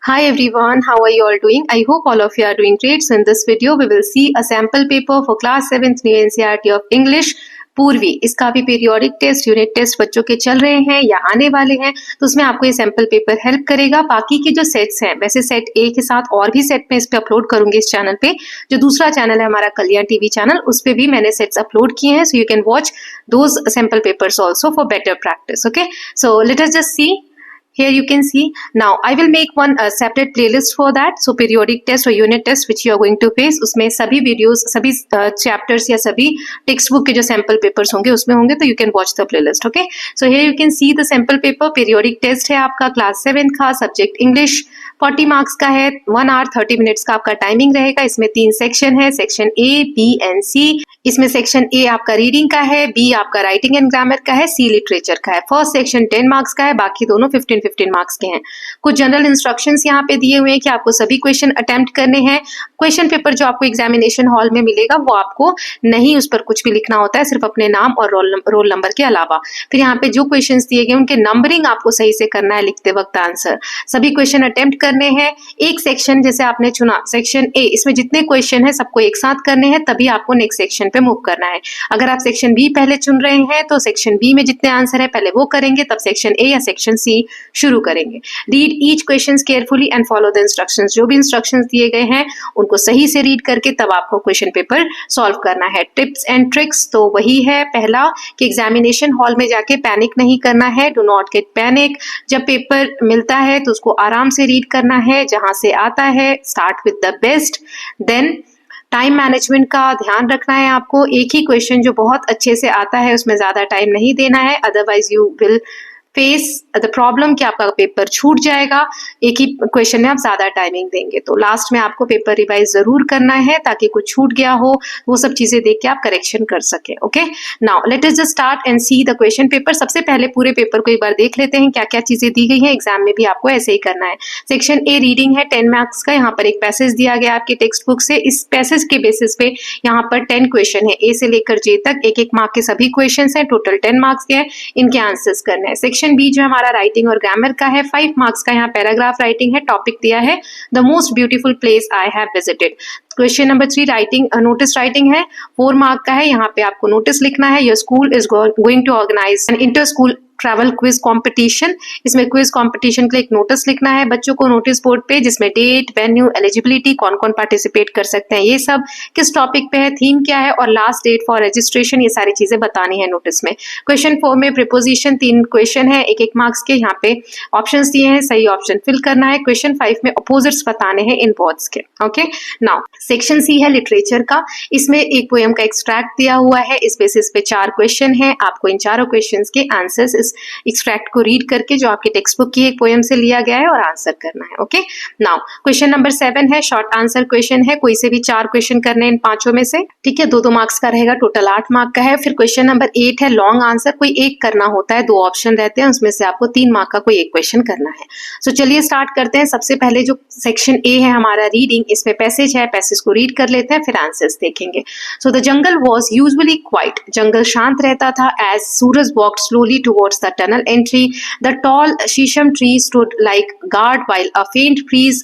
Hi everyone, how are you all doing? I hope all of you are doing great. So in this video, we will see a sample paper for class 7th new NCERT of English पूर्वी। इसका भी periodic test, unit test बच्चों के चल रहे हैं या आने वाले हैं, तो उसमें आपको ये सैंपल पेपर हेल्प करेगा। बाकी के जो सेट्स हैं, वैसे सेट ए के साथ और भी सेट मैं इस पे अपलोड करूंगी इस चैनल पे। जो दूसरा चैनल है हमारा कल्याण टीवी चैनल, उस पे भी मैंने सेट्स अपलोड किए हैं, so you can watch those sample papers also for better practice. Okay, so let us just see. Here you can see. Now I will make one separate playlist for that. So periodic test or unit test which you are going to face, उसमें सभी videos, सभी chapters या सभी text book के जो sample papers होंगे उसमें होंगे, तो you can watch the playlist. Okay. So here you can see the sample paper. Periodic test है आपका class 7 का, subject English, 40 मार्क्स का है, 1 hour 30 मिनट्स का आपका टाइमिंग रहेगा। इसमें 3 सेक्शन है, सेक्शन ए, बी एंड सी। इसमें सेक्शन ए आपका रीडिंग का है, बी आपका राइटिंग एंड ग्रामर का है, सी लिटरेचर का है। फर्स्ट सेक्शन 10 मार्क्स का है, बाकी दोनों 15-15 मार्क्स के हैं। कुछ जनरल इंस्ट्रक्शंस यहाँ पे दिए हुए हैं कि आपको सभी क्वेश्चन अटेम्प्ट करने हैं। क्वेश्चन पेपर जो आपको एग्जामिनेशन हॉल में मिलेगा वो आपको नहीं उस पर कुछ भी लिखना होता है, सिर्फ अपने नाम और रोल नंबर के अलावा। फिर यहाँ पे जो क्वेश्चन दिए गए उनके नंबरिंग आपको सही से करना है लिखते वक्त आंसर। सभी क्वेश्चन अटेम्प्ट करने हैं। एक सेक्शन जैसे आपने चुना सेक्शन ए, इसमें जितने क्वेश्चन है सबको एक साथ करने हैं, तभी आपको नेक्स्ट सेक्शन पे मूव करना है। अगर आप सेक्शन बी पहले चुन रहे हैं तो सेक्शन बी में जितने आंसर है पहले वो करेंगे, तब सेक्शन ए या सेक्शन सी शुरू करेंगे। Read each questions carefully and follow the instructions. जो भी इंस्ट्रक्शंस दिए गए हैं उनको सही से रीड करके तब आपको क्वेश्चन पेपर सॉल्व करना है। टिप्स एंड ट्रिक्स तो वही है, पहला कि एग्जामिनेशन हॉल में जाके पैनिक नहीं करना है, डू नॉट गेट पैनिक। जब पेपर मिलता है तो उसको आराम से रीड करना है, जहां से आता है start with the best. Then time management का ध्यान रखना है आपको। एक ही क्वेश्चन जो बहुत अच्छे से आता है उसमें ज्यादा टाइम नहीं देना है, otherwise you will face the problem कि आपका पेपर छूट जाएगा। एक ही क्वेश्चन में आप ज्यादा टाइमिंग देंगे तो लास्ट में आपको पेपर रिवाइज जरूर करना है, ताकि कुछ छूट गया हो वो सब चीजें देख के आप करेक्शन कर सके। Okay, now let us just start and see the question paper. सबसे पहले पूरे पेपर को एक बार देख लेते हैं क्या क्या चीजें दी गई हैं। एग्जाम में भी आपको ऐसे ही करना है। सेक्शन ए रीडिंग है 10 मार्क्स का। यहाँ पर एक पैसेज दिया गया आपके टेक्स्ट बुक से, इस पैसेज के बेसिस पे यहाँ पर 10 क्वेश्चन है, ए से लेकर जे तक, एक एक मार्क के सभी क्वेश्चन है, टोटल 10 मार्क्स के हैं। इनके आंसर्स करने हैं। सेक्शन बी जो हमारा राइटिंग और ग्रामर का है, 5 मार्क्स का यहाँ पैराग्राफ राइटिंग है। टॉपिक दिया है the most beautiful place I have visited. Question number 3 writing notice writing है, 4 मार्क का है। यहाँ पे आपको नोटिस लिखना है, your school is going to organise an inter school travel quiz competition. इसमें क्विज कंपटीशन के लिए एक नोटिस लिखना है बच्चों को नोटिस बोर्ड पे, जिसमें डेट, वेन्यू, एलिजिबिलिटी, कौन कौन पार्टिसिपेट कर सकते हैं, ये सब, किस टॉपिक पे है, थीम क्या है और लास्ट डेट फॉर रजिस्ट्रेशन, ये सारी चीजें बतानी है नोटिस में। क्वेश्चन 4 में प्रीपोजिशन 3 क्वेश्चन है, एक एक मार्क्स के। यहाँ पे ऑप्शंस दिए हैं, सही ऑप्शन फिल करना है। क्वेश्चन 5 में अपोजिट्स बताने हैं इन वर्ड्स के। ओके, नाउ सेक्शन सी है लिटरेचर का। इसमें एक पोएम का एक्सट्रैक्ट दिया हुआ है, इस बेसिस पे 4 क्वेश्चन है। आपको इन चारों क्वेश्चन के आंसर्स एक्सट्रैक्ट को रीड करके जो आपके टेक्स्ट बुक की एक पोएम से लिया गया है और आंसर करना है। ओके, नाउ क्वेश्चन नंबर 7 है, शॉर्ट आंसर क्वेश्चन है। कोई से भी 4 क्वेश्चन करने हैं इन पांचों में से, ठीक है। 2-2 मार्क्स का रहेगा, टोटल 8 मार्क का है। फिर क्वेश्चन नंबर 8 है, लॉन्ग आंसर, कोई एक करना होता है, 2 ऑप्शन रहते हैं, उसमें से आपको 3 मार्क का कोई एक क्वेश्चन करना है। सो चलिए स्टार्ट करते हैं। सबसे पहले जो सेक्शन ए है हमारा रीडिंग, इसमें पैसेज है, पैसेज को रीड कर लेते हैं, फिर आंसर्स देखेंगे। So the jungle was usually quiet, जंगल शांत रहता था। As Suraj walked slowly towards the tunnel entry, the tall shisham tree stood like guard while a faint breeze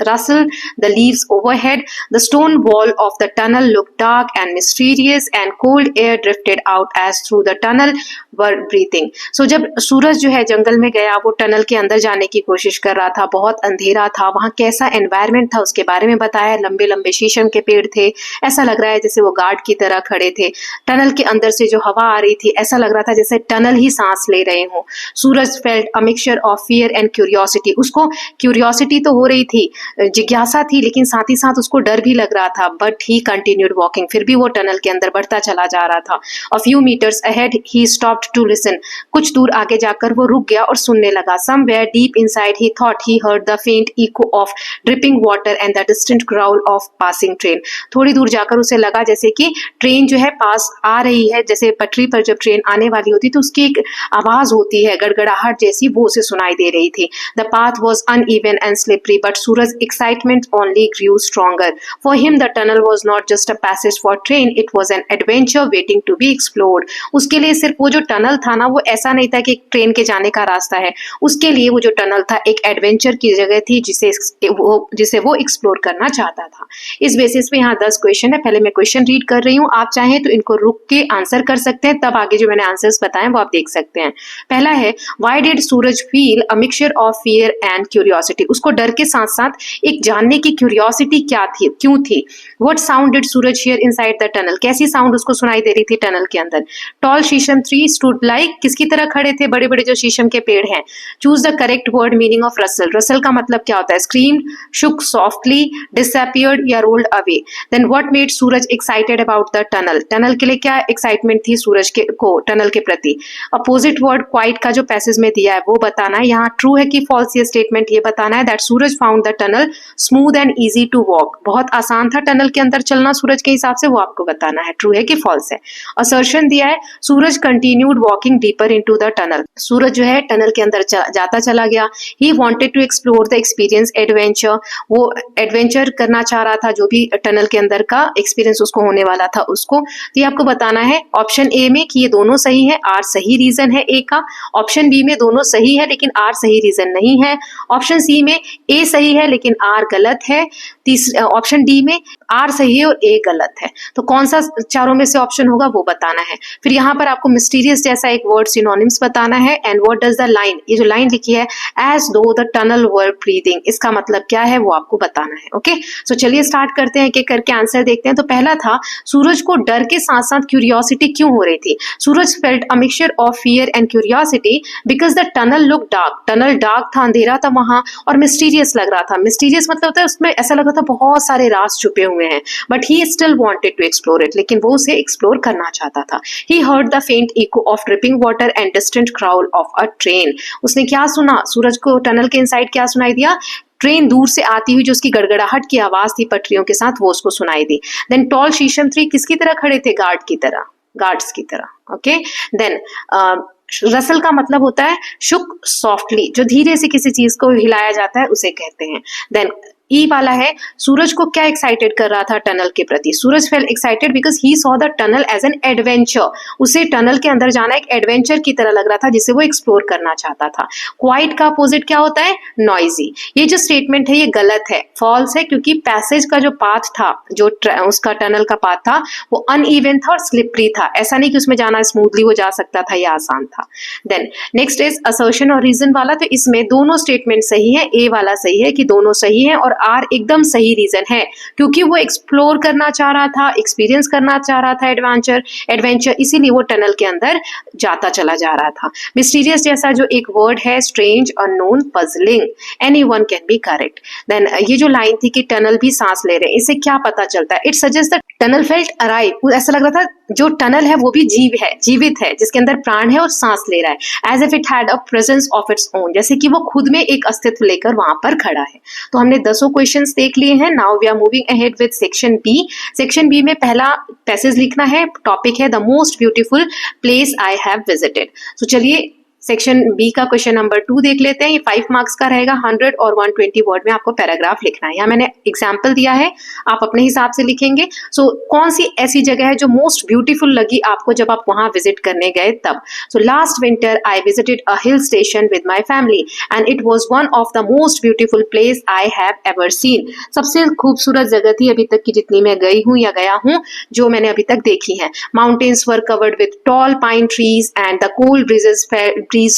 rustled the leaves overhead. The stone wall of the tunnel looked dark and mysterious, and cold air drifted out as through the tunnel were breathing. So जब सूरज जो है जंगल में गया, वो tunnel के अंदर जाने की कोशिश कर रहा था, बहुत अंधेरा था, वहां कैसा एनवायरमेंट था उसके बारे में बताया। लंबे लंबे शीशम के पेड़ थे, ऐसा लग रहा है जैसे वो गार्ड की तरह खड़े थे। टनल के अंदर से जो हवा आ रही थी, ऐसा लग रहा था जैसे टनल ही सांस ले रहे हो। Suraj felt a mixture of fear and curiosity, उसको क्यूरियोसिटी तो हो रही थी, जिज्ञासा थी, लेकिन साथ ही साथ उसको डर भी लग रहा था। बट ही कंटिन्यूड वॉकिंग, फिर भी वो टनल के अंदर बढ़ता चला जा रहा था। अ फ्यू मीटर्स अहेड ही स्टॉप्ड टू लिसन, कुछ दूर आगे जाकर वो रुक गया और सुनने लगा। Somewhere deep inside he thought he heard the faint echo of dripping water and the distant growl of passing train. थोड़ी दूर जाकर उसे लगा जैसे कि ट्रेन जो है पास आ रही है, जैसे पटरी पर जब ट्रेन आने वाली होती तो उसकी एक आवाज होती है गड़गड़ाहट जैसी, वो उसे सुनाई दे रही थी। The path was uneven and slippery but Suraj excitement only grew stronger. For him the tunnel was not just a passage for train, it was an adventure waiting to be explored. उसके लिए सिर्फ वो जो टनल था ना, वो ऐसा नहीं था कि एक ट्रेन के जाने का रास्ता है, उसके लिए वो जो टनल था एक एडवेंचर की जगह थी जिसे वो एक्सप्लोर करना चाहता था। इस बेसिस पे यहाँ 10 क्वेश्चन है। पहले मैं क्वेश्चन रीड कर रही हूँ, आप चाहें तो इनको रुक के आंसर कर सकते हैं, तब आगे जो मैंने आंसर्स बताए वो आप देख सकते हैं। पहला है, why did Suraj feel a mixture of fear and curiosity. उसको डर के साथ साथ एक जानने की क्यूरियोसिटी क्या थी, क्यों थी। What sound did Suraj here inside the tunnel, कैसी साउंड उसको सुनाई दे रही थी टनल के अंदर। टॉल शीशम ट्री स्टूड लाइक, किसकी तरह खड़े थे, बड़े बड़े जो शीशम के पेड़ हैं। Choose the correct word meaning of rustle, rustle का मतलब क्या होता है, स्क्रीम्ड, शुक सॉफ्टली, डिसअपियर्ड या rolled away. Then what made Suraj excited about the tunnel, tunnel के लिए क्या एक्साइटमेंट थी सूरज को टनल के प्रति। अपोजिट वर्ड क्वाइट का जो पैसेज में दिया है वो बताना है, यहाँ ट्रू है कि फॉल्स ये स्टेटमेंट ये बताना है that Suraj found the tunnel smooth and easy to walk, बहुत आसान था टनल के अंदर चलना सूरज के हिसाब से, वो आपको बताना है ट्रू है कि फॉल्स है। असर्शन दिया है, Suraj continued walking deeper into the tunnel, Suraj जो है टनल के अंदर जाता चला गया। He wanted to explore the experience adventure, वो एडवेंचर करना चाह रहा था, जो भी टनल के अंदर का एक्सपीरियंस उसको होने वाला था उसको। तो ये आपको बताना है ऑप्शन ए में कि ये दोनों सही है, आर सही रीजन है ए का। ऑप्शन बी में दोनों सही है लेकिन आर सही रीजन नहीं है। ऑप्शन सी में ए सही है लेकिन आर गलत है। ऑप्शन डी में आर सही है और ए गलत है। तो कौन सा चारों में से ऑप्शन होगा वो बताना है। फिर यहाँ पर आपको मिस्टीरियस जैसा एक वर्ड सिनोनिम्स बताना है। And what does the line, ये जो लाइन लिखी है एज दो द टनल वर ब्रीदिंग, इसका मतलब क्या है वो आपको बताना है। ओके, सो चलिए स्टार्ट करते हैं, एक करके आंसर देखते हैं। तो पहला था, सूरज को डर के साथ साथ क्यूरियोसिटी क्यों हो रही थी। Suraj felt a mixture of fear and curiosity because the tunnel look dark, tunnel dark था, अंधेरा था वहां, और मिस्टीरियस लग रहा था। मिस्टीरियस मतलब होता है उसमें ऐसा लग रहा था बहुत सारे राज छुपे हुए हैं, but he still wanted to explore it, लेकिन वो उसे एक्सप्लोर करना चाहता था। He heard the faint echo of dripping water and distant crawl of a train, उसने क्या सुना, सूरज को टनल के इनसाइड क्या सुनाई दिया, ट्रेन दूर से आती हुई जो उसकी गड़गड़ाहट की आवाज थी पटरियों के साथ, वो उसको सुनाई दी। देन टॉल शीशम ट्री किसकी तरह खड़े थे, गार्ड की तरह, गार्ड्स की तरह। ओके, देन रसल का मतलब होता है शुक सॉफ्टली, जो धीरे से किसी चीज को हिलाया जाता है उसे कहते हैं। देन ई वाला है, सूरज को क्या एक्साइटेड कर रहा था टनल के प्रति, Suraj felt excited because he saw the tunnel as an adventure, उसे टनल के अंदर जाना एक एडवेंचर की तरह लग रहा था जिसे वो एक्सप्लोर करना चाहता था। क्वाइट का अपोजिट क्या होता है, नॉइजी। ये जो स्टेटमेंट है ये गलत है, फॉल्स है, क्योंकि पैसेज का जो पाथ था, जो उसका टनल का पाथ था वो अनइवन था और स्लिपरी था, ऐसा नहीं कि उसमें जाना स्मूथली वो जा सकता था या आसान था। देन नेक्स्ट इज असर्शन और रीजन वाला, तो इसमें दोनों स्टेटमेंट सही है, ए वाला सही है कि दोनों सही है और आर एकदम सही रीजन है, क्योंकि वो एक्सप्लोर करना चाह रहा था, एक्सपीरियंस करना चाह रहा था एडवेंचर, इसीलिए वो टनल के अंदर जाता चला जा रहा था। मिस्टीरियस जैसा जो एक वर्ड है, strange, unknown, puzzling, anyone can be correct. Then ये जो लाइन थी कि टनल भी सांस ले रहे हैं, इससे क्या पता चलता है, it suggest the tunnel felt arrive, ऐसा लग रहा था जो टनल है वो भी जीवित है, जिसके अंदर प्राण है और सांस ले रहा है। As if it had a presence of its own, जैसे कि वो खुद में एक अस्तित्व लेकर वहां पर खड़ा है। तो हमने 10 क्वेश्चंस देख लिए हैं। Now we are moving ahead with section B. Section B में पहला पैसेज लिखना है, टॉपिक है the most beautiful place I have visited. तो चलिए सेक्शन बी का क्वेश्चन नंबर 2 देख लेते हैं। ये 5 मार्क्स का रहेगा, 100 और 120 वर्ड में आपको पैराग्राफ लिखना है। यहाँ मैंने एग्जाम्पल दिया है, आप अपने हिसाब से लिखेंगे। सो कौन सी ऐसी जगह है जो मोस्ट ब्यूटीफुल लगी आपको जब आप वहां विजिट करने गए तब। So last winter I visited a hill station with my family and it was one of the most beautiful place I have ever seen. सबसे खूबसूरत जगह थी अभी तक की जितनी मैं गई हूँ या गया हूँ, जो मैंने अभी तक देखी है। Mountains were covered with tall pine trees and the cold breezes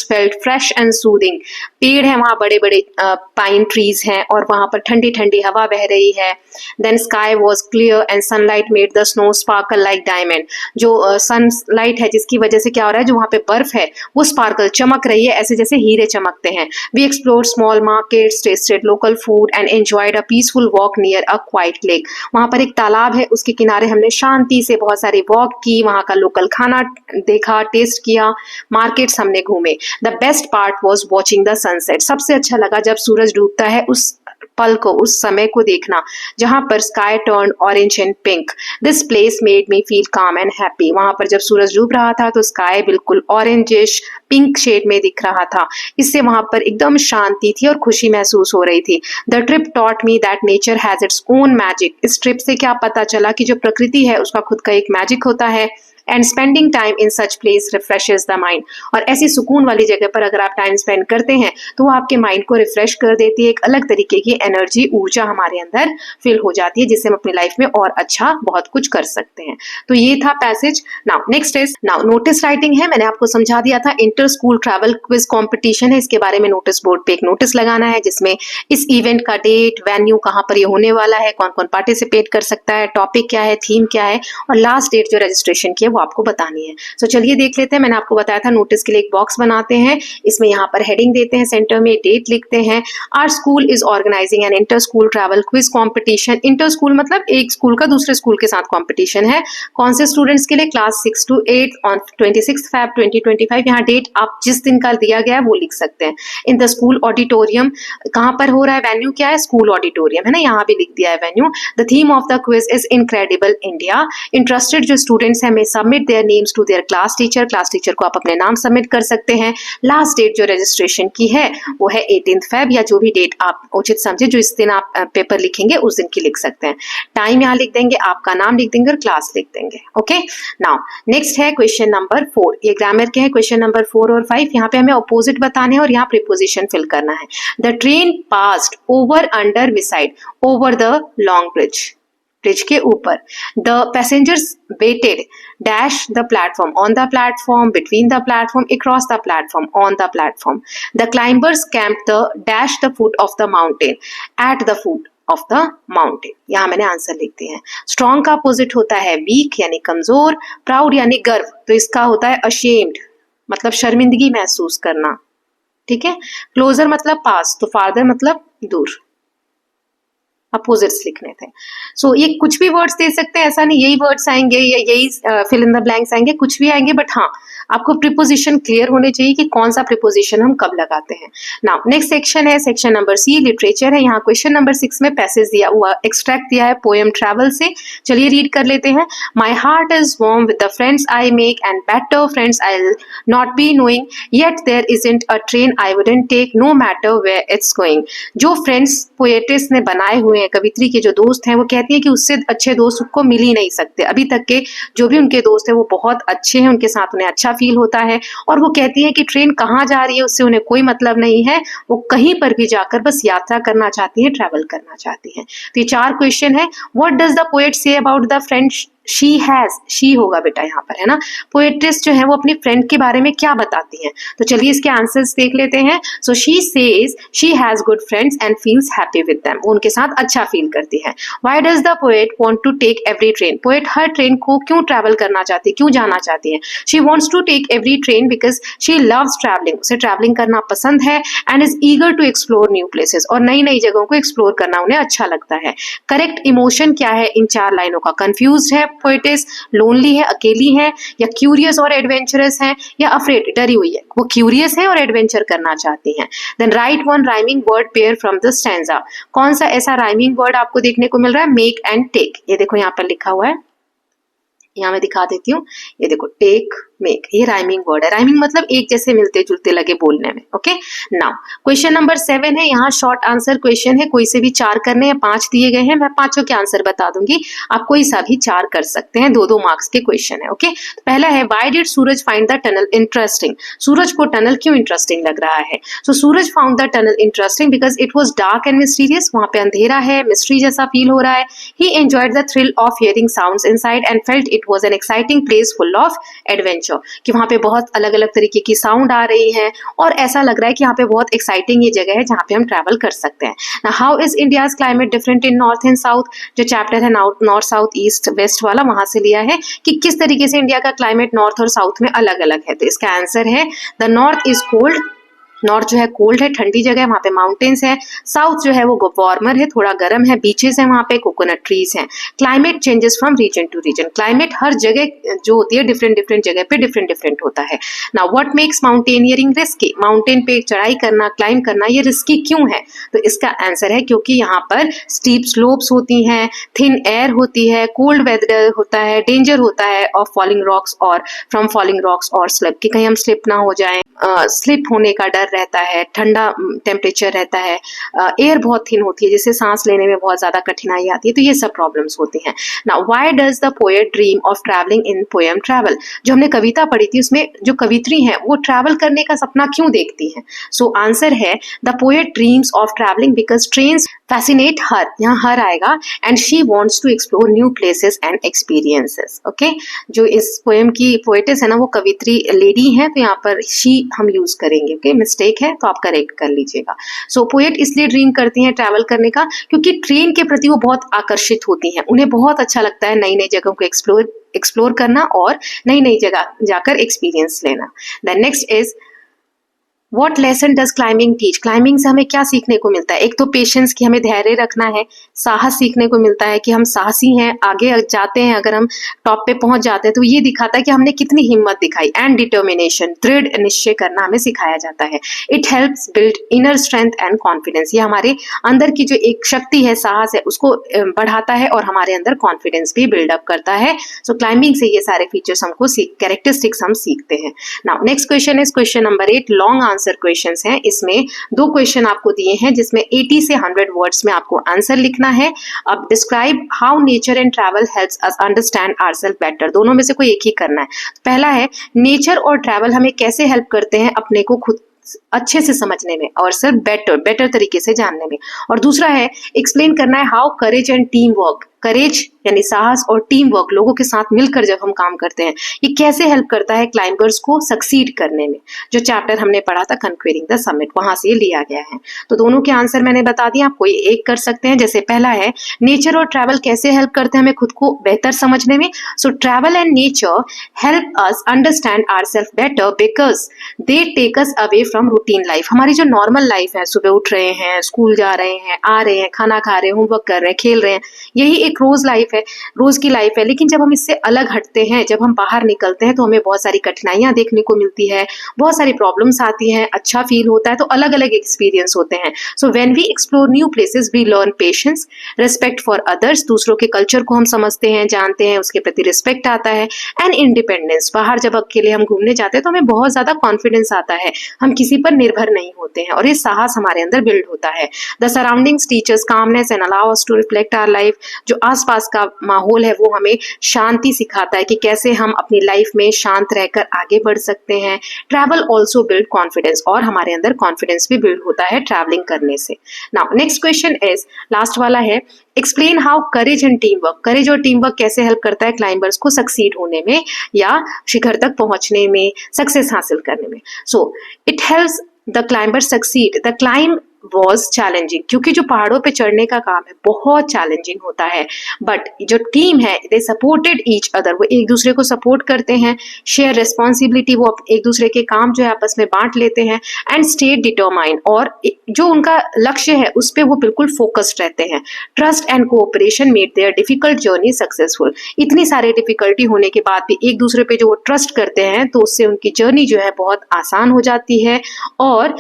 felt fresh and soothing. पेड़ है वहां, बड़े बड़े पाइन ट्रीज हैं और वहां पर ठंडी ठंडी हवा बह रही है। Then sky was clear and sunlight made the snow sparkle like diamond. जो सनलाइट है जिसकी वजह से क्या हो रहा है, जो वहां पे बर्फ है वो स्पार्कल चमक रही है, ऐसे जैसे हीरे चमकते हैं। We explored small markets, tasted local food and enjoyed a peaceful walk near a quiet lake. वहां पर एक तालाब है, उसके किनारे हमने शांति से बहुत सारी वॉक की, वहां का लोकल खाना देखा, टेस्ट किया, मार्केट्स हमने घूमे। The best part was watching the sunset. सबसे अच्छा लगा जब सूरज डूबता है, उस पल को, उस समय को देखना जहां पर sky turn orange and pink. This place made me feel काम एंड हैप्पी। वहां पर जब सूरज डूब रहा था तो स्काई बिल्कुल ऑरेंजिश पिंक शेड में दिख रहा था। इससे वहां पर एकदम शांति थी और खुशी महसूस हो रही थी। The trip taught me that nature has its own magic. इस ट्रिप से क्या पता चला कि जो प्रकृति है उसका खुद का एक मैजिक होता है। And spending time in such place refreshes the mind. और ऐसी सुकून वाली जगह पर अगर आप टाइम स्पेंड करते हैं तो वो आपके माइंड को रिफ्रेश कर देती है। एक अलग तरीके की एनर्जी, ऊर्जा हमारे अंदर फील हो जाती है, जिससे हम अपनी लाइफ में और अच्छा बहुत कुछ कर सकते हैं। तो ये था passage. Now next is now notice writing है। मैंने आपको समझा दिया था, inter school travel quiz competition है। इसके बारे में नोटिस बोर्ड पे एक नोटिस लगाना है जिसमें इस इवेंट का डेट, वेन्यू, कहाँ पर ये होने वाला है, कौन कौन पार्टिसिपेट कर सकता है, टॉपिक क्या है, थीम क्या है, और लास्ट डेट जो रजिस्ट्रेशन की है वो आपको बतानी है। सो चलिए देख लेते हैं। मैंने आपको बताया था नोटिस के लिए एक बॉक्स बनाते हैं, इसमें यहाँ पर हेडिंग देते हैं, सेंटर में डेट लिखते हैं। Our school is organising an inter school travel quiz competition. Inter school मतलब एक स्कूल का दूसरे स्कूल के साथ कॉम्पिटिशन है। कौन से स्टूडेंट्स के लिए? Class 6 to 8 on 26 Feb 2025। यहाँ डेट आप जिस दिन का दिया गया है वो लिख सकते हैं। इन द स्कूल ऑडिटोरियम, कहाँ पर हो रहा है, वेन्यू क्या है, स्कूल ऑडिटोरियम है ना, यहाँ भी लिख दिया है venue. The theme of the quiz is incredible India. Interested जो स्टूडेंट्स हैं, may submit their names to their class teacher. Class teacher को आप अपने नाम सबमिट कर सकते हैं। लास्ट डेट जो रजिस्ट्रेशन की है वो है 18 Feb, या जो भी डेट आप उचित समझे, जो इस दिन आप पेपर लिखेंगे उस दिन की लिख सकते हैं। टाइम यहाँ लिख देंगे, आपका नाम लिख देंगे और क्लास लिख देंगे। ओके, नाउ नेक्स्ट है क्वेश्चन नंबर 4। ये ग्रामर के हैं क्वेश्चन नंबर 4 और 5। यहाँ पे हमें अपोजिट बताने हैं और यहाँ प्रीपोजिशन फिल करना है। The train passed over, under, beside. Over the long bridge, bridge के ऊपर। The passengers waited dash the platform, on the platform, between the platform, across the platform, on the platform. The climbers camped the dash the foot of the mountain, at the foot of the mountain. यहाँ मैंने answer लिख दिए हैं। Strong का opposite होता है week यानी कमजोर, प्राउड यानी गर्व, तो इसका होता है अशेम्ड मतलब शर्मिंदगी महसूस करना। ठीक है, क्लोजर मतलब पास, तो फार्दर मतलब दूर। अपोजिट्स लिखने थे। सो ये कुछ भी वर्ड्स दे सकते हैं, ऐसा नहीं यही वर्ड्स आएंगे या यही फिल इन द ब्लैंक्स आएंगे, कुछ भी आएंगे, बट हाँ आपको प्रीपोजिशन क्लियर होने चाहिए कि कौन सा प्रीपोजिशन हम कब लगाते हैं। नाउ नेक्स्ट सेक्शन है सेक्शन नंबर सी, लिटरेचर है। यहाँ क्वेश्चन नंबर 6 में पैसेज दिया हुआ, एक्सट्रैक्ट दिया है पोएम ट्रैवल से। चलिए रीड कर लेते हैं। My heart is warm with the friends I make and better friends I will not be knowing, yet there isn't a train I wouldn't take no matter where it's going. जो friends poetess ने बनाए हुए हैं, कवित्री के जो दोस्त हैं, वो कहती हैं कि उससे अच्छे दोस्त उसको मिल ही नहीं सकते। अभी तक के जो भी उनके दोस्त हैं वो बहुत अच्छे हैं, उनके साथ उन्हें अच्छा फील होता है। और वो कहती है कि ट्रेन कहाँ जा रही है उससे उन्हें कोई मतलब नहीं है, वो कहीं पर भी जाकर बस यात्रा करना चाहती है, ट्रैवल करना चाहती है। तो ये 4 क्वेश्चन है। What does the poet say about the friend she has, she होगा बेटा यहाँ पर, है ना। पोएट्रेस जो है वो अपनी फ्रेंड के बारे में क्या बताती हैं, तो चलिए इसके आंसर्स देख लेते हैं। So she says she has good friends and feels happy with them, वो उनके साथ अच्छा फील करती है। Why does the poet want to take every train, poet हर ट्रेन को क्यों ट्रैवल करना चाहती है, क्यों जाना चाहती है। She wants to take every train because she loves travelling, उसे ट्रैवलिंग करना पसंद है। And is eager to explore new places, और नई नई जगहों को एक्सप्लोर करना उन्हें अच्छा लगता है। करेक्ट इमोशन क्या है इन 4 लाइनों का? कंफ्यूज्ड है पोएटिस, लोनली है, अकेली है, या क्यूरियस और एडवेंचरस है, या अफ्रेड, डरी हुई है। वो क्यूरियस है और एडवेंचर करना चाहती हैं। Then write one rhyming word pair from the stanza. कौन सा ऐसा राइमिंग वर्ड आपको देखने को मिल रहा है? मेक एंड टेक, ये देखो यहाँ पर लिखा हुआ है, यहाँ मैं दिखा देती हूँ, ये देखो टेक मेक, ये राइमिंग वर्ड है। राइमिंग मतलब एक जैसे मिलते जुलते लगे बोलने में। ओके, नाउ क्वेश्चन नंबर 7 है। यहाँ शॉर्ट आंसर क्वेश्चन है, कोई से भी 4 करने हैं, 5 दिए गए हैं, मैं 5 के आंसर बता दूंगी, आप कोई सा भी 4 कर सकते हैं। 2-2 मार्क्स के क्वेश्चन है। ओके, तो पहला है why did Suraj find the tunnel interesting, Suraj को टनल क्यों इंटरेस्टिंग लग रहा है। So Suraj found the tunnel interesting because it was dark and mysterious, वहां पे अंधेरा है, मिस्ट्री जैसा फील हो रहा है। ही enjoyed the thrill of hearing sounds inside and felt it was an exciting place full of adventure, कि वहां पे बहुत अलग अलग तरीके की साउंड आ रही है और ऐसा लग रहा है कि यहाँ पे बहुत एक्साइटिंग ये जगह है जहाँ पे हम ट्रैवल कर सकते हैं। Now, how is India's climate different in north and south? जो चैप्टर है नॉर्थ साउथ ईस्ट वेस्ट वाला, वहां से लिया है कि किस तरीके से इंडिया का क्लाइमेट नॉर्थ और साउथ में अलग अलग है। तो इसका आंसर है the north is cold north जो है कोल्ड है, ठंडी जगह है, वहाँ पे माउंटेन्स है। साउथ जो है वो वार्मर है, थोड़ा गर्म है, बीचेस है, वहाँ पे कोकोनट ट्रीज हैं। Climate changes from region to region, climate हर जगह जो होती है डिफरेंट डिफरेंट जगह पे डिफरेंट डिफरेंट होता है। Now what makes mountaineering risky, mountain पे चढ़ाई करना, क्लाइम करना ये रिस्की क्यों है? तो इसका आंसर है क्योंकि यहाँ पर स्टीप स्लोप्स होती हैं, थिन एयर होती है, कोल्ड वेदर होता है, डेंजर होता है ऑफ फॉलिंग रॉक्स और फ्रॉम फॉलिंग रॉक्स और स्लिप, कि कहीं हम स्लिप ना हो जाएं, स्लिप होने का डर रहता है, ठंडा टेम्परेचर रहता है, एयर बहुत थिन होती है जिससे सांस लेने में बहुत ज्यादा कठिनाई आती है, तो ये सब प्रॉब्लम्स होती हैं। Now why does the poet dream of travelling in poem travel, जो हमने कविता पढ़ी थी उसमें जो कवित्री हैं वो ट्रैवल करने का सपना क्यों देखती हैं? सो आंसर है the poet dreams of travelling because trains fascinate her, यहाँ हर आएगा, and she wants to explore new places and experiences. Okay, जो इस पोएम की पोएटेस है ना वो कवित्री लेडी है, तो यहाँ पर शी हम यूज करेंगे। ओके, मिस्टेक है तो आप करेक्ट कर लीजिएगा। सो पोएट इसलिए ड्रीम करती हैं ट्रैवल करने का क्योंकि ट्रेन के प्रति वो बहुत आकर्षित होती हैं, उन्हें बहुत अच्छा लगता है नई नई जगहों को एक्सप्लोर करना और नई नई जगह जाकर एक्सपीरियंस लेना। Then next is What lesson does climbing teach? Climbing से हमें क्या सीखने को मिलता है? एक तो पेशेंस की, हमें धैर्य रखना है, साहस सीखने को मिलता है कि हम साहसी हैं, आगे जाते हैं, अगर हम टॉप पे पहुंच जाते हैं तो ये दिखाता है कि हमने कितनी हिम्मत दिखाई, एंड डिटर्मिनेशन, दृढ़ निश्चय करना हमें सिखाया जाता है। It helps build inner strength and confidence, ये हमारे अंदर की जो एक शक्ति है, साहस है, उसको बढ़ाता है और हमारे अंदर कॉन्फिडेंस भी बिल्डअप करता है। सो क्लाइंबिंग से ये सारे फीचर्स हमको कैरेक्टरिस्टिक्स हम सीखते हैं। Now next question is question number 8, long answer questions हैं। इसमें 2 क्वेश्चन आपको दिए हैं जिसमें 80 से 100 वर्ड्स में आपको आंसर लिखना है। अब describe how nature and travel helps us understand ourselves better, दोनों में से कोई एक ही करना है। पहला है नेचर और ट्रैवल हमें कैसे हेल्प करते हैं अपने को खुद अच्छे से समझने में और सिर्फ बेटर तरीके से जानने में। और दूसरा है एक्सप्लेन करना है how courage and team work, courage यानी साहस और टीम वर्क, लोगों के साथ मिलकर जब हम काम करते हैं, ये कैसे हेल्प करता है क्लाइंबर्स को सक्सीड करने में। जो चैप्टर हमने पढ़ा था कन्क्वेरिंग द समिट, वहां से ये लिया गया है। तो दोनों के आंसर मैंने बता दिया, आप कोई एक कर सकते हैं। जैसे पहला है नेचर और ट्रैवल कैसे हेल्प करते हैं हमें खुद को बेहतर समझने में। So travel and nature help us understand ourselves better because they take us away from routine life. हमारी जो नॉर्मल लाइफ है, सुबह उठ रहे हैं, स्कूल जा रहे हैं, आ रहे हैं, खाना खा रहे हैं, होमवर्क कर रहे हैं, खेल रहे हैं, यही एक रोज लाइफ है, रोज की लाइफ है। लेकिन जब हम इससे अलग हटते हैं, जब हम बाहर निकलते हैं तो हमें बहुत सारी कठिनाइयां देखने को मिलती है, बहुत सारी प्रॉब्लम्स आती हैं, अच्छा फील होता है, तो अलग अलग एक्सपीरियंस होते हैं। So when we explore new places we learn patience, respect for others, दूसरों के कल्चर को हम समझते हैं, जानते हैं, उसके प्रति रिस्पेक्ट आता है, एंड इंडिपेंडेंस। बाहर जब अकेले हम घूमने जाते हैं तो हमें बहुत ज्यादा कॉन्फिडेंस आता है, हम किसी पर निर्भर नहीं होते हैं और ये साहस हमारे अंदर बिल्ड होता है। The surroundings teaches calmness and allow us to reflect our life, जो आसपास का माहौल है वो हमें शांति सिखाता है कि कैसे हम अपनी लाइफ में शांत रहकर आगे बढ़ सकते हैं। ट्रैवल ऑल्सो बिल्ड कॉन्फिडेंस, और हमारे अंदर कॉन्फिडेंस भी बिल्ड होता है ट्रैवलिंग करने से। Now next question is last वाला है, explain how courage and team work, courage और टीम वर्क कैसे हेल्प करता है क्लाइंबर्स को सक्सीड होने में या शिखर तक पहुंचने में, सक्सेस हासिल करने में। So it helps the climber succeed, the climb was challenging, क्योंकि जो पहाड़ों पे चढ़ने का काम है बहुत चैलेंजिंग होता है, बट जो टीम है दे सपोर्टेड ईच अदर, वो एक दूसरे को सपोर्ट करते हैं, शेयर रिस्पॉन्सिबिलिटी, वो एक दूसरे के काम जो है आपस में बांट लेते हैं, एंड स्टेट डिटरमाइन, और जो उनका लक्ष्य है उस पर वो बिल्कुल फोकस्ड रहते हैं। Trust and cooperation made their difficult journey successful, इतनी सारी डिफिकल्टी होने के बाद भी एक दूसरे पे जो वो ट्रस्ट करते हैं तो उससे उनकी जर्नी जो है बहुत आसान हो जाती है और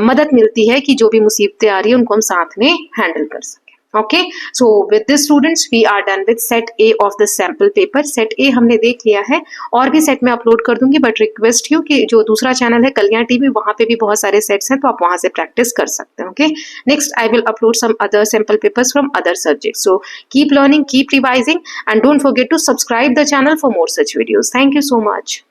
मदद मिलती है कि जो भी मुसीबतें आ रही है उनको हम साथ में हैंडल कर सकें। Okay, so with this students we are done with set A of the sample paper. Set A हमने देख लिया है, और भी सेट में अपलोड कर दूंगी, बट रिक्वेस्ट यू कि जो दूसरा चैनल है कल्याण टीवी, वहां पे भी बहुत सारे सेट्स हैं तो आप वहां से प्रैक्टिस कर सकते हैं। Okay, next I will upload some other sample papers from other subjects. So keep learning, keep revising, and don't forget to subscribe the channel for more such videos. Thank you so much.